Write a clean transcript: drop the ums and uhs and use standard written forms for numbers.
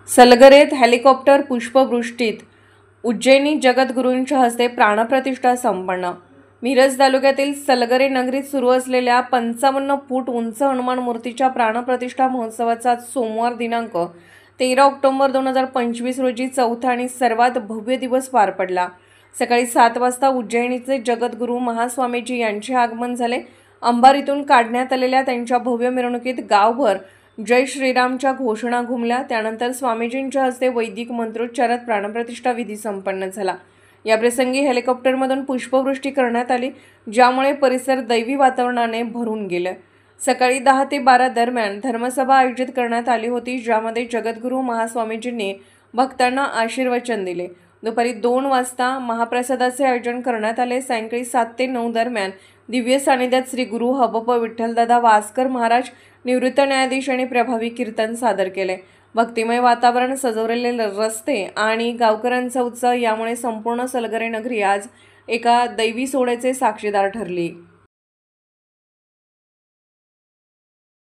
सलगरेत helicopter पुष्पवृष्टीत Ujjaini जगद्गुरूंच्या हस्ते प्राणप्रतिष्ठा संपन्न। मिरज तालुक्यातील सलगरे नगरीत सुरू असलेल्या 55 फूट उंच हनुमान मूर्तीच्या प्राणप्रतिष्ठा महोत्सवाचा सोमवार दिनांक 13 ऑक्टोबर 2025 रोजी चौथा आणि सर्वात भव्य दिवस पार पडला। सकाळी 7 वाजता उज्जैनीचे जगद्गुरू महास्वामीजी यांचे आगमन झाले। अंबारीतून काढण्यात आलेल्या त्यांच्या भव्य मिरवणुकीत गावभर जय श्रीरामच्या घोषणा घुमल्या। त्यानंतर स्वामीजींच्या हस्ते वैदिक मंत्रोच्चारात प्राणप्रतिष्ठा विधी संपन्न झाला। याप्रसंगी हेलिकॉप्टरमधून पुष्पवृष्टी करण्यात आली, ज्यामुळे परिसर दैवी वातावरणाने भरून गेला। सकाळी 10 ते 12 दरम्यान धर्मसभा आयोजित करण्यात आली होती, ज्यामध्ये जगद्गुरू महास्वामीजींनी भक्तांना आशीर्वचन दिले। दुपारी 2 वाजता महाप्रसादाचे आयोजन करण्यात आले। सायंकाळी 7 ते 9 दरम्यान दिव्य सानिध्यात श्री गुरु हबप विठ्ठलदादा वासकर महाराज, निवृत्त न्यायाधीश आणि प्रभावी कीर्तन सादर केले। भक्तिमय वातावरण, सजवलेले रस्ते आणि गावकऱ्यांचा उत्साह यामुळे संपूर्ण सलगरे नगरी आज एका दैवी सोहळ्याचे साक्षीदार ठरली।